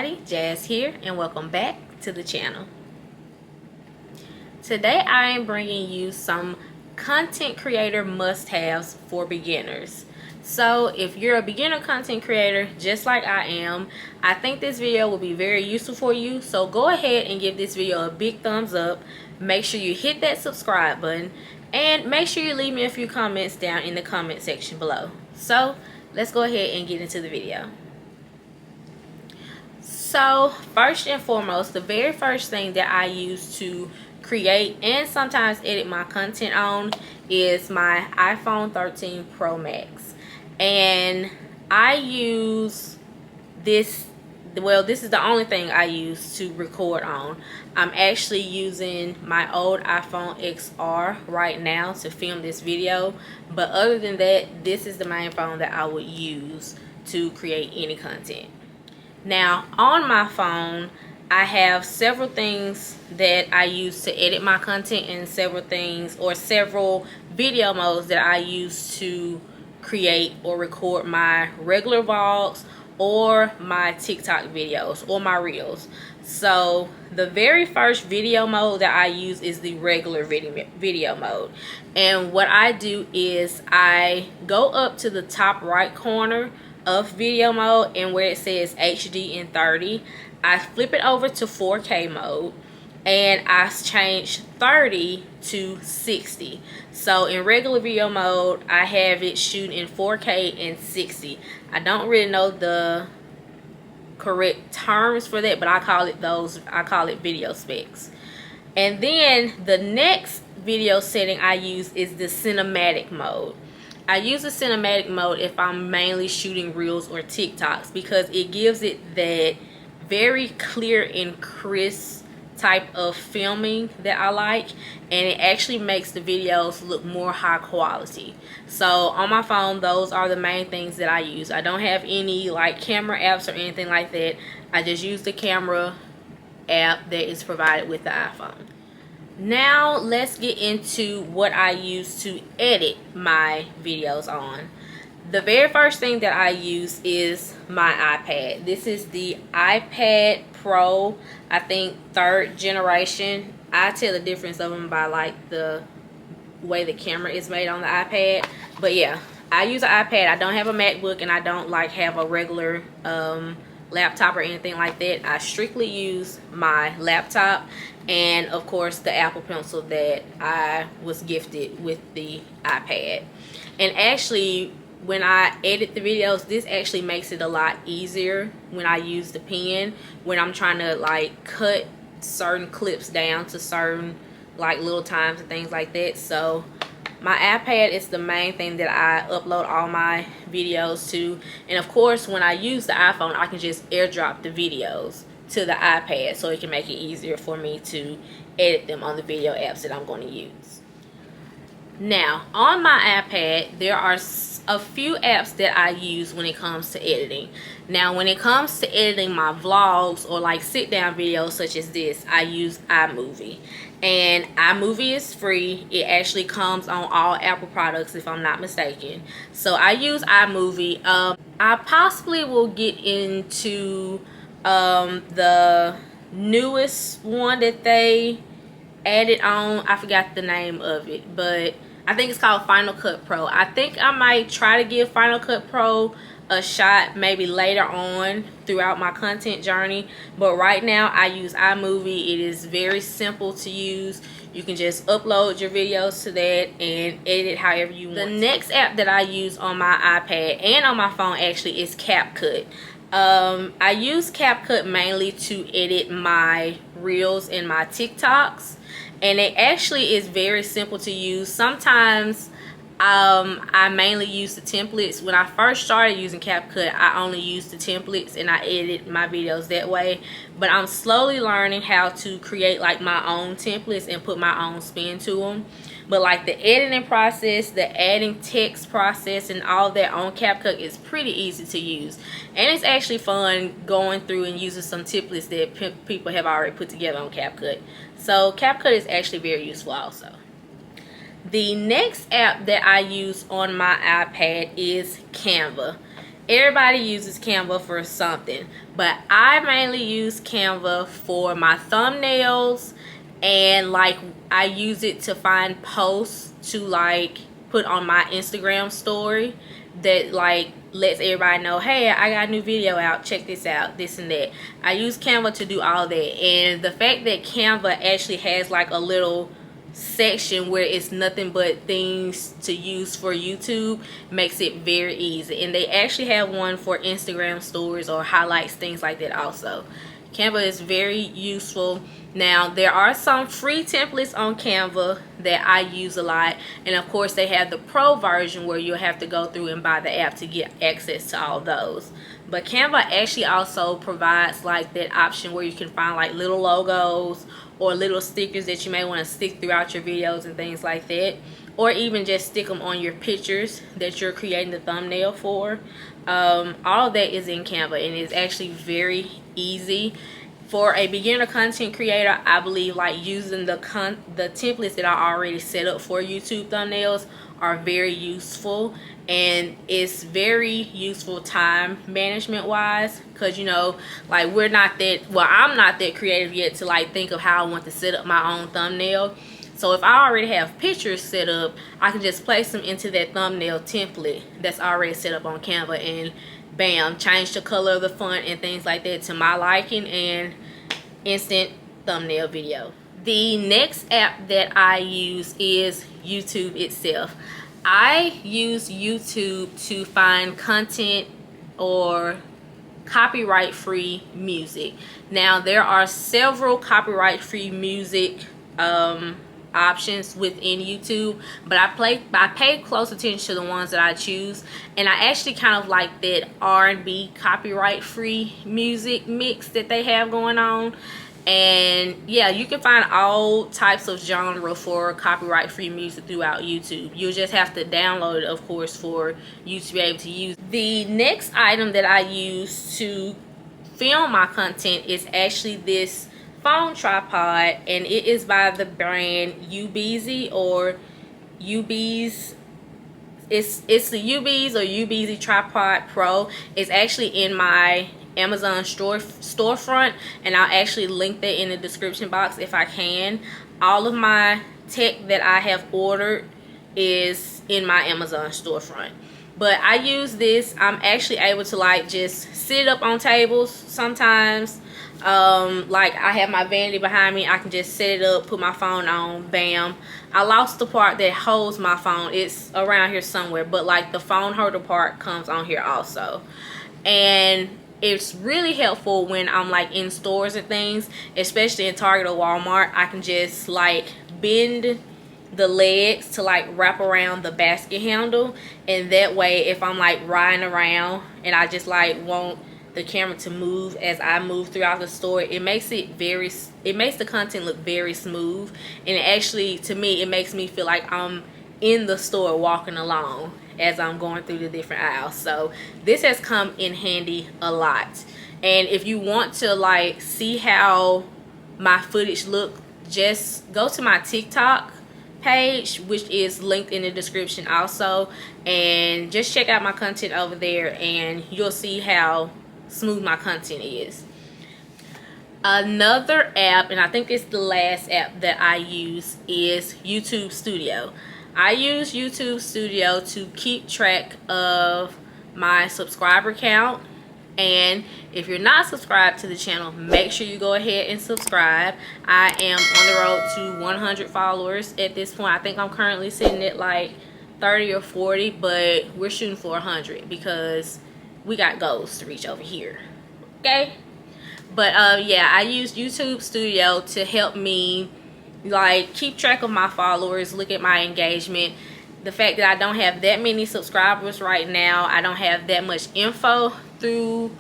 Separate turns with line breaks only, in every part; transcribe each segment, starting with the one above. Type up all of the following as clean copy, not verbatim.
everybody, Jazz here, and welcome back to the channel. Today I am bringing you some content creator must-haves for beginners. So if you're a beginner content creator just like I am, I think this video will be very useful for you. So go ahead and give this video a big thumbs up. Make sure you hit that subscribe button and make sure you leave me a few comments down in the comment section below. So let's go ahead and get into the video. So first and foremost, the very first thing that I use to create and sometimes edit my content on is my iPhone 13 Pro Max. And I use this, well, this is the only thing I use to record on. I'm actually using my old iPhone XR right now to film this video, but other than that, this is the main phone that I would use to create any content. Now on my phone I have several things that I use to edit my content and several video modes that I use to create or record my regular vlogs or my TikTok videos or my reels. So the very first video mode that I use is the regular video mode, and what I do is I go up to the top right corner of video mode, and where it says HD and 30, I flip it over to 4K mode and I change 30 to 60. So in regular video mode I have it shooting in 4K and 60. I don't really know the correct terms for that, but I call it video specs. And then the next video setting I use is the cinematic mode. I use the cinematic mode if I'm mainly shooting reels or TikToks because it gives it that very clear and crisp type of filming that I like, and it actually makes the videos look more high quality. So on my phone, those are the main things that I use. I don't have any like camera apps or anything like that. I just use the camera app that is provided with the iPhone. Now let's get into what I use to edit my videos on. The very first thing that I use is my iPad. This is the iPad Pro, I think 3rd generation. I tell the difference of them by like the way the camera is made on the iPad. But yeah, I use an iPad. I don't have a MacBook and I don't like have a regular laptop or anything like that. I strictly use my laptop and of course the Apple Pencil that I was gifted with the iPad. And actually when I edit the videos, this actually makes it a lot easier when I use the pen, when I'm trying to like cut certain clips down to certain like little times and things like that. So my iPad is the main thing that I upload all my videos to. And of course when I use the iPhone, I can just airdrop the videos to the iPad so it can make it easier for me to edit them on the video apps that I'm going to use. Now on my iPad there are a few apps that I use when it comes to editing. Now when it comes to editing my vlogs or like sit down videos such as this, I use iMovie. And iMovie is free. It actually comes on all Apple products if I'm not mistaken. So I use iMovie. I possibly will get into the newest one that they added on. I forgot the name of it, but I think it's called Final Cut Pro. I think I might try to give Final Cut Pro a shot maybe later on throughout my content journey, but right now I use iMovie. It is very simple to use. You can just upload your videos to that and edit however you want. The next app that I use on my iPad and on my phone actually is CapCut. I use CapCut mainly to edit my reels and my TikToks, and it actually is very simple to use. Sometimes I mainly use the templates. When I first started using CapCut, I only used the templates and I edit my videos that way, but I'm slowly learning how to create like my own templates and put my own spin to them. But like the editing process, the adding text process and all that on CapCut is pretty easy to use, and it's actually fun going through and using some templates that people have already put together on CapCut. So CapCut is actually very useful also. The next app that I use on my iPad is Canva. everybody uses Canva for something, but I mainly use Canva for my thumbnails, and like I use it to find posts to like put on my Instagram story that like lets everybody know, hey, I got a new video out, check this out, this and that. I use Canva to do all that. And the fact that Canva actually has like a little section where it's nothing but things to use for YouTube makes it very easy. And they actually have one for Instagram stories or highlights, things like that also. Canva is very useful. Now there are some free templates on Canva that I use a lot, and of course they have the pro version where you'll have to go through and buy the app to get access to all those. But Canva actually also provides like that option where you can find like little logos or little stickers that you may want to stick throughout your videos and things like that, or even just stick them on your pictures that you're creating the thumbnail for. All of that is in Canva, and it's actually very easy. For a beginner content creator, I believe like using the templates that are already set up for YouTube thumbnails are very useful, and it's very useful time management wise, because you know, like we're not that, well, I'm not that creative yet to like think of how I want to set up my own thumbnail. So if I already have pictures set up, I can just place them into that thumbnail template that's already set up on Canva, and bam, change the color of the font and things like that to my liking, and instant thumbnail video. The next app that I use is YouTube itself. I use YouTube to find content or copyright free music. Now there are several copyright free music options within YouTube, but I pay close attention to the ones that I choose, and I actually kind of like that R&B copyright free music mix that they have going on. And yeah, you can find all types of genre for copyright free music throughout YouTube. You'll just have to download it, of course, for you to be able to use. The next item that I use to film my content is actually this phone tripod, and it is by the brand Ubeezy or Ubeez. It's the Ubeez or Ubeezy Tripod Pro. It's actually in my Amazon storefront, and I'll actually link that in the description box if I can. All of my tech that I have ordered is in my Amazon storefront. But I use this. I'm actually able to like just sit up on tables sometimes. Like I have my vanity behind me, I can just set it up, put my phone on, bam. I lost the part that holds my phone. It's around here somewhere, but like the phone holder part comes on here also. And it's really helpful when I'm like in stores and things, especially in Target or Walmart. I can just like bend the legs to like wrap around the basket handle, and that way if I'm like riding around and I just like want the camera to move as I move throughout the store, it makes the content look very smooth, and it actually, to me, it makes me feel like I'm in the store walking along as I'm going through the different aisles. So this has come in handy a lot. And if you want to like see how my footage look, just go to my TikTok page, which is linked in the description also, and just check out my content over there, and you'll see how smooth my content is. Another app, and I think it's the last app that I use, is YouTube Studio. I use YouTube Studio to keep track of my subscriber count, and if you're not subscribed to the channel, make sure you go ahead and subscribe. I am on the road to 100 followers at this point. I think I'm currently sitting at like 30 or 40, but we're shooting for 100 because we got goals to reach over here. Okay, but yeah, I use YouTube Studio to help me like keep track of my followers, look at my engagement. The fact that I don't have that many subscribers right now, I don't have that much info through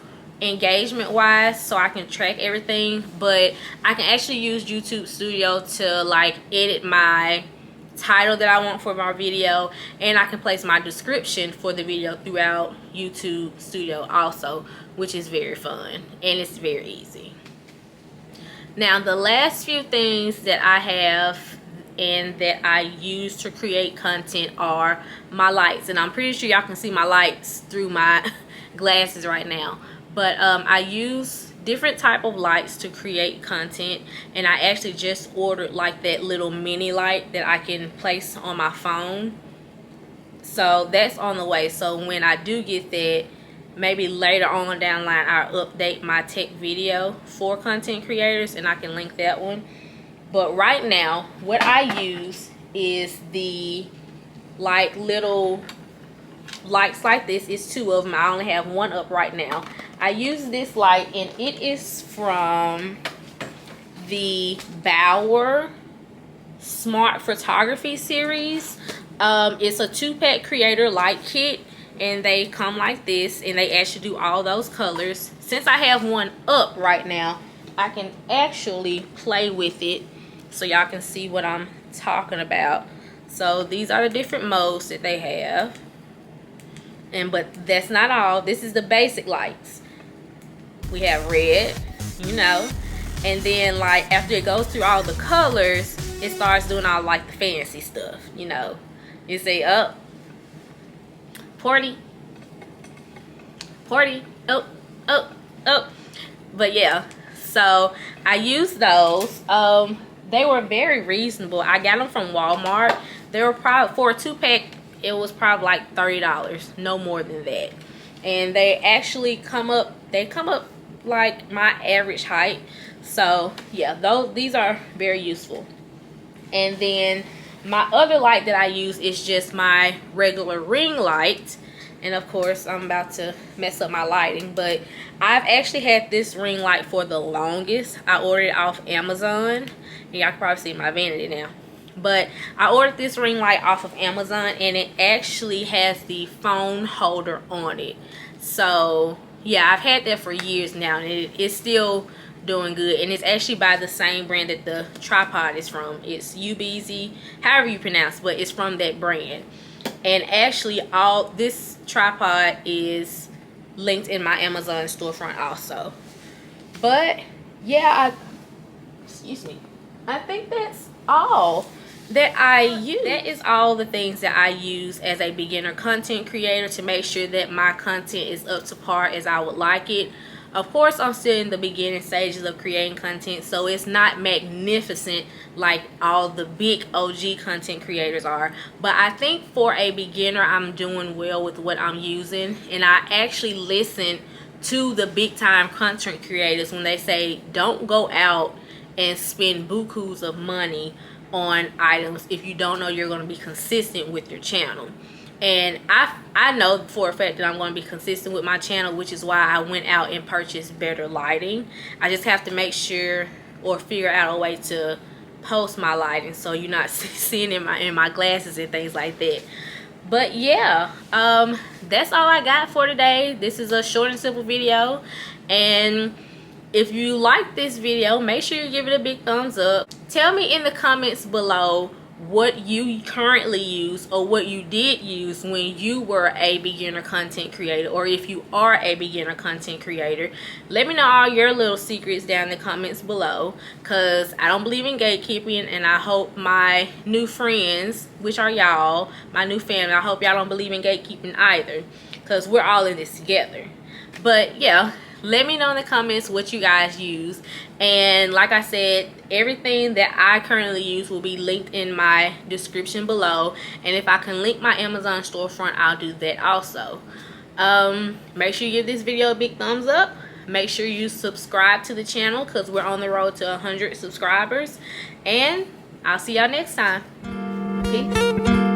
engagement wise, so I can track everything, but I can actually use YouTube Studio to like edit my title that I want for my video, and I can place my description for the video throughout YouTube Studio also, which is very fun and it's very easy. Now the last few things that I have and that I use to create content are my lights, and I'm pretty sure y'all can see my lights through my glasses right now. But I use different type of lights to create content, and I actually just ordered like that little mini light that I can place on my phone. So that's on the way. So when I do get that, maybe later on down the line, I'll update my tech video for content creators, and I can link that one. But right now, what I use is the like little lights like this. It's 2 of them. I only have 1 up right now. I use this light, and it is from the Bauer Smart Photography series. It's a 2-pack creator light kit, and they come like this, and they actually do all those colors. Since I have 1 up right now, I can actually play with it so y'all can see what I'm talking about. So these are the different modes that they have, but that's not all. This is the basic lights. We have red, you know, and then like after it goes through all the colors, it starts doing all like the fancy stuff, you know. You say up, party, up. But yeah, so I used those. They were very reasonable. I got them from Walmart. They were probably, for a 2-pack, it was probably like $30, no more than that. And they actually come up, like my average height. So yeah, these are very useful. And then my other light that I use is just my regular ring light. And of course, I'm about to mess up my lighting, but I've actually had this ring light for the longest. I ordered it off Amazon. Y'all can probably see my vanity now. But I ordered this ring light off of Amazon, and it actually has the phone holder on it. So yeah, I've had that for years now, and it's still doing good. And it's actually by the same brand that the tripod is from. It's UBZ, however you pronounce it, but it's from that brand. And actually, all this tripod is linked in my Amazon storefront also. But yeah, excuse me, I think that's all that I use. That is all the things that I use as a beginner content creator to make sure that my content is up to par as I would like it. Of course, I'm still in the beginning stages of creating content, so it's not magnificent like all the big OG content creators are. But I think for a beginner, I'm doing well with what I'm using. And I actually listen to the big time content creators when they say don't go out and spend bukus of money on items if you don't know you're going to be consistent with your channel. And I know for a fact that I'm going to be consistent with my channel, which is why I went out and purchased better lighting. I just have to make sure or figure out a way to post my lighting so you're not seeing in my glasses and things like that. But yeah, that's all I got for today. This is a short and simple video, and if you like this video, make sure you give it a big thumbs up. Tell me in the comments below what you currently use or what you did use when you were a beginner content creator, or if you are a beginner content creator. Let me know all your little secrets down in the comments below, because I don't believe in gatekeeping, and I hope my new friends, which are y'all, my new family, I hope y'all don't believe in gatekeeping either, because we're all in this together. But yeah, let me know in the comments what you guys use. And like I said, everything that I currently use will be linked in my description below. And if I can link my Amazon storefront, I'll do that also. Make sure you give this video a big thumbs up. Make sure you subscribe to the channel, because we're on the road to 100 subscribers. And I'll see y'all next time. Peace.